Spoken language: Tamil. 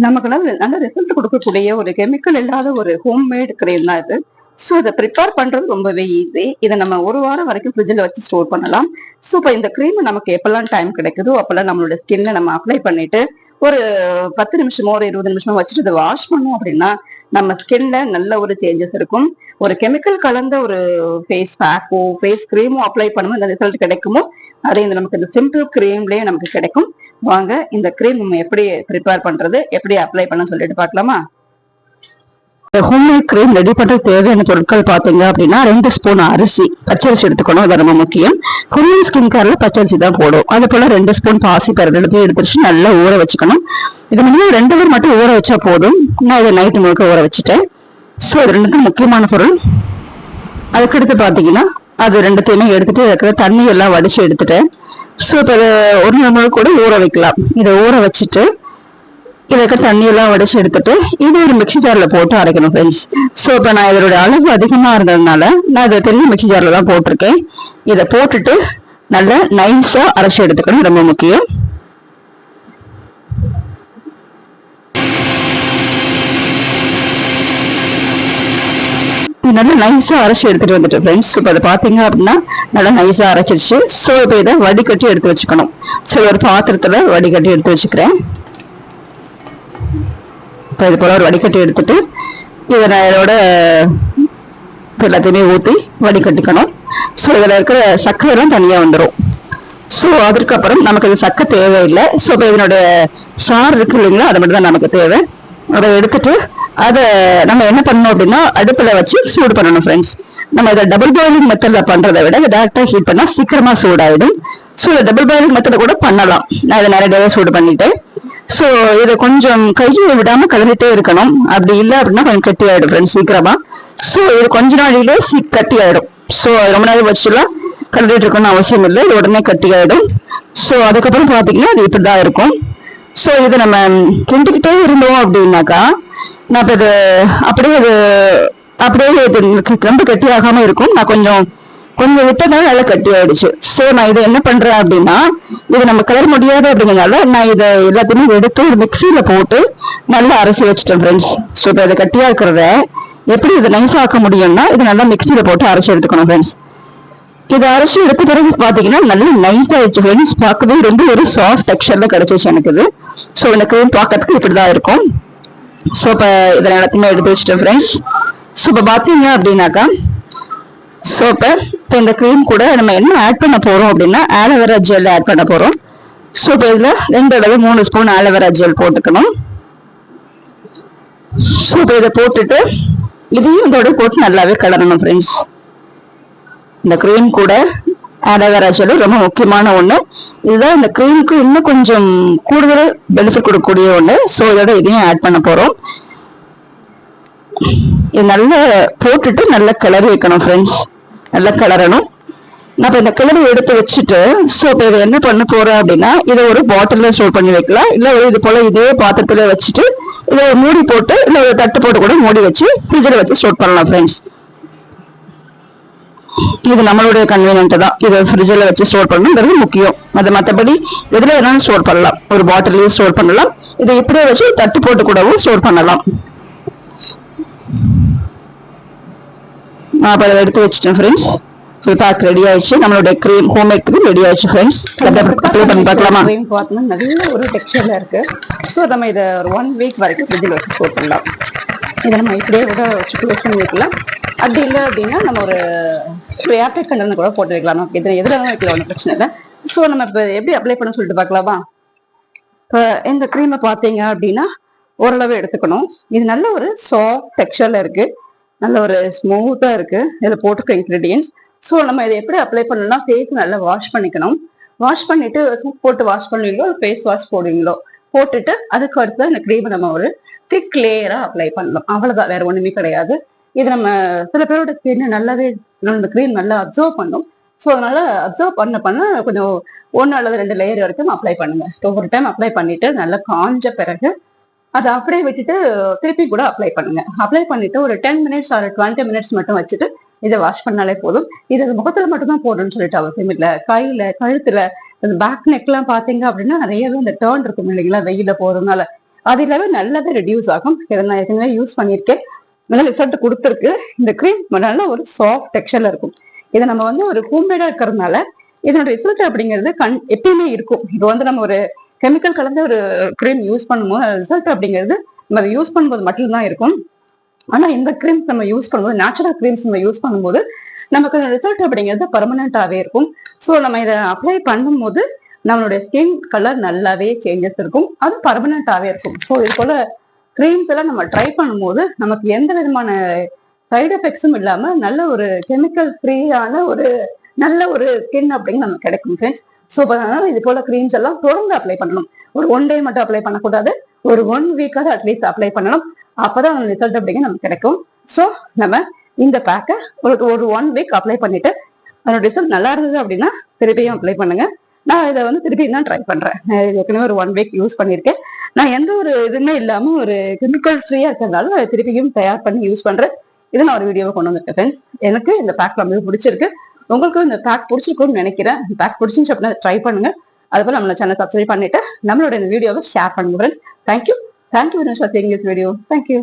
நமக்கு நல்ல ரிசல்ட் கொடுக்கக்கூடிய ஒரு கெமிக்கல் இல்லாத ஒரு ஹோம்மேட் கிரீம் தான் இது. ஸோ இதை ப்ரிப்பேர் பண்றது ரொம்பவே ஈஸி. இதை நம்ம ஒரு வாரம் வரைக்கும் ஃப்ரிட்ஜில் வச்சு ஸ்டோர் பண்ணலாம். ஸோ இப்போ இந்த க்ரீம் நமக்கு எப்பெல்லாம் டைம் கிடைக்குதோ அப்பெல்லாம் நம்மளோட ஸ்கின்ல நம்ம அப்ளை பண்ணிட்டு ஒரு 10 நிமிஷமோ ஒரு 20 நிமிஷமோ வச்சுட்டு இதை வாஷ் பண்ணோம் அப்படின்னா நம்ம ஸ்கின்ல நல்ல ஒரு சேஞ்சஸ் இருக்கும். ஒரு கெமிக்கல் கலந்த ஒரு ஃபேஸ் பேக்கோ ஃபேஸ் கிரீமோ அப்ளை பண்ணும்போது இந்த ரிசல்ட் கிடைக்குமோ அதே நமக்கு இந்த சிம்பிள் கிரீம்லயே நமக்கு கிடைக்கும். வாங்க இந்த கிரீம் நம்ம எப்படி ப்ரிப்பேர் பண்றது, எப்படி அப்ளை பண்ண சொல்லிட்டு பார்க்கலாமா? ஹோம்மேட் கிரீம் ரெடி பண்றது தேவையான பொருட்கள் பாத்தீங்க அப்படின்னா 2 ஸ்பூன் அரிசி, பச்சரிசி எடுத்துக்கணும். அது ரொம்ப முக்கியம். கொரியன் ஸ்கின் கேர்ல பச்சரிசி தான் போடும். அது போல 2 ஸ்பூன் பாசி பருப்பு எடுத்துச்சு நல்லா ஊற வச்சுக்கணும். இது மினிமம் 2 ஹவர் மட்டும் ஊற வச்சா போதும். நான் இதை நைட்டு முழுக்க ஊற வச்சுட்டேன். ஸோ இது 2 முக்கியமான பொருள். அதுக்கடுத்து பாத்தீங்கன்னா அது 2த்தையுமே எடுத்துட்டு இருக்கிற தண்ணி எல்லாம் வடிச்சு எடுத்துட்டேன். ஸோ இப்போ ஒரு நாள் கூட ஊற வைக்கலாம். இதை ஊற வச்சுட்டு இதுக்கு தண்ணியெல்லாம் வடிச்சு எடுத்துட்டு இது ஒரு மிக்சி ஜார்ல போட்டு அரைக்கணும் ஃப்ரெண்ட்ஸ். ஸோ இப்போ நான் இதோட அளவு அதிகமா இருந்ததுனால நான் இதை பெரிய மிக்சி ஜார்ல தான் போட்டிருக்கேன். இதை போட்டுட்டு நல்லா நைஸா அரைச்சி எடுத்துக்கணும், ரொம்ப முக்கியம். நல்லா நைஸா அரைச்சி எடுத்துட்டு வந்துட்டு ஃப்ரெண்ட்ஸ். இப்போ அதை பாத்தீங்க அப்படின்னா நல்லா நைஸா அரைச்சிருச்சு. ஸோ இப்போ இதை வடிகட்டி எடுத்து வச்சுக்கணும். ஸோ ஒரு பாத்திரத்துல வடிகட்டி எடுத்து வச்சுக்கிறேன். இப்போ இது போல ஒரு வடிகட்டி எடுத்துட்டு இதை நான் இதோட எல்லாத்தையுமே ஊற்றி வடிகட்டிக்கணும். ஸோ இதில் இருக்கிற சக்கரை எல்லாம் தனியா வந்துடும். ஸோ அதுக்கப்புறம் நமக்கு இது சக்கரை தேவையில்லை. ஸோ இப்போ இதனோட சாறு இருக்கு இல்லைங்களா, அது மட்டும் தான் நமக்கு தேவை. அதை எடுத்துட்டு அதை நம்ம என்ன பண்ணணும் அப்படின்னா அடுப்புல வச்சு சூடு பண்ணணும் ஃப்ரெண்ட்ஸ். நம்ம இதை டபுள் பாயிலிங் மெத்தட்ல பண்றதை விட இதை டேரக்டா ஹீட் பண்ணா சீக்கிரமா சூடாயிடும். ஸோ இதை டபுள் பாயிலிங் மெத்தட கூட பண்ணலாம். நான் இதை நேரடியாவே சூடு பண்ணிட்டேன். ஸோ இதை கொஞ்சம் கையை விடாம கலந்துட்டே இருக்கணும். அப்படி இல்லை அப்படின்னா கொஞ்சம் கட்டி ஆயிடும் ஃப்ரெண்ட்ஸ் சீக்கிரமா. ஸோ இது கொஞ்ச நாளிலே கட்டி ஆயிடும். ஸோ ரொம்ப நேரம் வச்சுலாம் கலந்துட்டு இருக்கணும்னு அவசியம் இல்லை, இது உடனே கட்டி ஆயிடும். ஸோ அதுக்கப்புறம் பாத்தீங்கன்னா அது இப்படிதான் இருக்கும். ஸோ இதை நம்ம கிண்டிக்கிட்டே இருந்தோம் அப்படின்னாக்கா நான் இப்போ இது அப்படியே ரொம்ப கட்டி ஆகாம இருக்கும். நான் கொஞ்சம் விட்டதால நல்லா கட்டி ஆயிடுச்சு. ஸோ நான் இதை என்ன பண்றேன் அப்படின்னா இதை நம்ம கலர் முடியாது அப்படிங்கிறதுனால நான் இதை எல்லாத்தையுமே எடுத்து ஒரு மிக்சியில போட்டு நல்லா அரைச்சி வச்சுட்டேன் ஃப்ரெண்ட்ஸ். ஸோ இப்போ இதை கட்டியா இருக்கிறத எப்படி இதை நைஸா ஆக்க முடியும்னா இது நல்லா மிக்சியில போட்டு அரைச்சி எடுத்துக்கணும் ஃப்ரெண்ட்ஸ். இதை அரைச்சி எடுத்த பிறகு பாத்தீங்கன்னா நல்லா நைஸ் ஆயிடுச்சு ஃப்ரெண்ட்ஸ். பார்க்கவே ரொம்ப ஒரு சாஃப்ட் டெக்ஸ்சர்ல கிடைச்சிச்சு எனக்கு இது. ஸோ எனக்கு பார்க்கறதுக்கு இப்படிதான் இருக்கும். ஸோ இப்போ இதை எல்லாத்தையுமே எடுத்து வச்சுட்டேன் ஃப்ரெண்ட்ஸ். ஸோ இப்போ பார்த்தீங்க அப்படின்னாக்கா ஸோ இப்போ இந்த க்ரீம் கூட நம்ம என்ன ஆட் பண்ண போறோம் அப்படின்னா ஆலோவேரா ஜெல் ஆட் பண்ண போறோம். ஸோ இப்போ இதில் 2 அல்லது 3 ஸ்பூன் ஆலோவேரா ஜெல் போட்டுக்கணும். ஸோ இப்போ இதை போட்டுட்டு இதையும் இதோட போட்டு நல்லாவே கலரணும் ஃப்ரெண்ட்ஸ். இந்த க்ரீம் கூட ஆலோவேரா ஜெல் ரொம்ப முக்கியமான ஒண்ணு. இதுதான் இந்த க்ரீமுக்கு இன்னும் கொஞ்சம் கூடுதல் பெனிஃபிட் கொடுக்கக்கூடிய ஒண்ணு. ஸோ இதோட இதையும் ஆட் பண்ண போறோம். இது நல்லா போட்டுட்டு நல்லா கிளறி வைக்கணும் ஃப்ரெண்ட்ஸ். நல்லா கிளறணும். நான் இந்த கிளறி எடுத்து வச்சுட்டு ஸோ இப்போ இதை என்ன பண்ண போறேன் அப்படின்னா இதை ஒரு பாட்டில்ல ஸ்டோர் பண்ணி வைக்கலாம். இல்லை இது போல இதே பாத்திரத்துல வச்சுட்டு இதை மூடி போட்டு இல்லை ஒரு தட்டு போட்டு கூட மூடி வச்சு ஃப்ரிட்ஜில் வச்சு ஸ்டோர் பண்ணலாம் ஃப்ரெண்ட்ஸ். இது நம்மளுடைய கன்வீனியன்ட் தான். இதை ஃப்ரிட்ஜில் வச்சு ஸ்டோர் பண்ணணுங்கிறது முக்கியம். அது மற்றபடி எதுல வேணாலும் ஸ்டோர் பண்ணலாம். ஒரு பாட்டிலையும் ஸ்டோர் பண்ணலாம். இதை இப்படியே வச்சு தட்டு போட்டு கூடவும் ஸ்டோர் பண்ணலாம். நான் அதை எடுத்து வச்சுட்டேன் ஃப்ரெண்ட்ஸ். ஸோ பேக் ரெடி ஆயிடுச்சு. நம்மளுடைய க்ரீம் ஹோம்மேட் க்ரீம் ரெடி ஆயிடுச்சு ஃப்ரெண்ட்ஸ். அப்ளை பண்ணி பார்க்கலாமா? க்ரீம் பார்த்தோம்னா நல்ல ஒரு டெக்ஸ்சர்ல இருக்கு. ஸோ நம்ம இதை ஒரு 1 வீக் வரைக்கும் ஃப்ரிட்ஜில் வச்சு ஸ்டோர் பண்ணலாம். இதை நம்ம இப்படியே கூட வச்சு க்ளோஸ் பண்ணி வைக்கலாம். அப்படி இல்லை அப்படின்னா நம்ம ஒரு ஏர்டைட் கண்டெய்னர் கூட போட்டு வைக்கலாம். நமக்கு எதில் வைக்கலாம், ஒன்றும் பிரச்சனை இல்லை. ஸோ நம்ம இப்போ எப்படி அப்ளை பண்ண சொல்லிட்டு பார்க்கலாமா? இப்போ இந்த க்ரீமை பார்த்தீங்க அப்படின்னா ஓரளவு எடுத்துக்கணும். இது நல்ல ஒரு சாஃப்ட் டெக்ஸ்சர்ல இருக்கு, நல்ல ஒரு ஸ்மூத்தா இருக்கு இதில் போட்டுக்க இன்க்ரீடியன்ஸ். ஸோ நம்ம இதை எப்படி அப்ளை பண்ணணும்னா ஃபேஸ் நல்லா வாஷ் பண்ணிக்கணும். வாஷ் பண்ணிட்டு சோப் போட்டு வாஷ் பண்ணுவீங்களோ ஃபேஸ் வாஷ் போடுவீங்களோ போட்டுட்டு அதுக்கு அடுத்து இந்த க்ரீமை நம்ம ஒரு திக் லேயரா அப்ளை பண்ணலாம். அவ்வளவுதான், வேற ஒண்ணுமே கிடையாது. இது நம்ம சில பேரோட ஸ்கின் நல்லாவே இந்த க்ரீம் நல்லா அப்சர்வ் பண்ணும். ஸோ அதனால அப்சர்வ் பண்ண கொஞ்சம் 1 அல்லது 2 லேயர் வரைக்கும் அப்ளை பண்ணுங்க. ஒவ்வொரு டைம் அப்ளை பண்ணிட்டு நல்லா காஞ்ச பிறகு அதை அப்படியே விட்டுட்டு திருப்பி கூட அப்ளை பண்ணுங்க. அப்ளை பண்ணிட்டு ஒரு 10 மினிட்ஸ் ஆர் 20 மினிட்ஸ் மட்டும் வச்சுட்டு இதை வாஷ் பண்ணாலே போதும். இது முகத்துல மட்டும் தான் போடணும்னு சொல்லிட்டு அவசியம் இல்லை. கையில, கழுத்துல, பேக் நெக் எல்லாம் பாத்தீங்க அப்படின்னா நிறையவே இந்த டர்ன் இருக்கும் இல்லைங்களா வெயில போறதுனால. அது இல்லாம நல்லாவே ரெடியூஸ் ஆகும். இதை நான் ஏற்கனவே யூஸ் பண்ணியிருக்கேன், நல்ல ரிசல்ட் கொடுத்துருக்கு. இந்த கிரீம் நல்ல ஒரு சாஃப்ட் டெக்ஸ்சர்ல இருக்கும். இதை நம்ம வந்து ஒரு ஹோம்மேடா இருக்கிறதுனால இதனோட ரிசல்ட் அப்படிங்கிறது எப்பயுமே இருக்கும். இப்போ வந்து நம்ம ஒரு கெமிக்கல் கலந்த ஒரு கிரீம் யூஸ் பண்ணும்போது ரிசல்ட் அப்படிங்கிறது நம்ம அதை யூஸ் பண்ணும்போது மட்டும்தான் இருக்கும். ஆனா இந்த கிரீம்ஸ் நம்ம யூஸ் பண்ணும்போது, நேச்சுரல் கிரீம்ஸ் நம்ம யூஸ் பண்ணும்போது நமக்கு ரிசல்ட் அப்படிங்கிறது பர்மனண்டாவே இருக்கும். ஸோ நம்ம இதை அப்ளை பண்ணும்போது நம்மளுடைய ஸ்கின் கலர் நல்லாவே சேஞ்சஸ் இருக்கும், அது பர்மனண்டாவே இருக்கும். ஸோ இது போல கிரீம்ஸ் எல்லாம் நம்ம ட்ரை பண்ணும்போது நமக்கு எந்த விதமான சைடு எஃபெக்ட்ஸும் இல்லாம நல்ல ஒரு கெமிக்கல் ஃப்ரீயான ஒரு நல்ல ஒரு ஸ்கின் அப்படிங்க நமக்கு கிடைக்கும் ஃப்ரெண்ட்ஸ். ஸோ அதனால இது போல கிரீம்ஸ் எல்லாம் தொடர்ந்து அப்ளை பண்ணணும். ஒரு 1 டே மட்டும் அப்ளை பண்ணக்கூடாது, ஒரு 1 வீக்காவது அட்லீஸ்ட் அப்ளை பண்ணணும். அப்பதான் அந்த ரிசல்ட் அப்படிங்க நமக்கு கிடைக்கும். ஸோ நம்ம இந்த பேக்கை ஒரு 1 வீக் அப்ளை பண்ணிட்டு அதோட ரிசல்ட் நல்லா இருந்தது அப்படின்னா திருப்பியும் அப்ளை பண்ணுங்க. நான் இதை வந்து திருப்பியும் தான் ட்ரை பண்றேன். நான் ஏற்கனவே ஒரு 1 வீக் யூஸ் பண்ணியிருக்கேன். நான் எந்த ஒரு இதுவுமே இல்லாம ஒரு கெமிக்கல் ஃப்ரீயா இருக்கிறதுனால அதை திருப்பியும் தயார் பண்ணி யூஸ் பண்றேன். இதை நான் ஒரு வீடியோவை கொண்டு வந்திருக்கேன் ஃப்ரெண்ட்ஸ். எனக்கு இந்த பேக் ரொம்ப பிடிச்சிருக்கு. உங்களுக்கும் இந்த பேக் பிடிச்சிருக்கும்னு நினைக்கிறேன். இந்த பேக் பிடிச்சிருந்துச்சு அப்படின்னா ட்ரை பண்ணுங்க. அதுபோல நம்மளோட சேனல் சப்ஸ்கிரைப் பண்ணிட்டு நம்மளோட இந்த வீடியோவை ஷேர் பண்ணுங்க friends. Thank you very much for seeing this video. Thank you.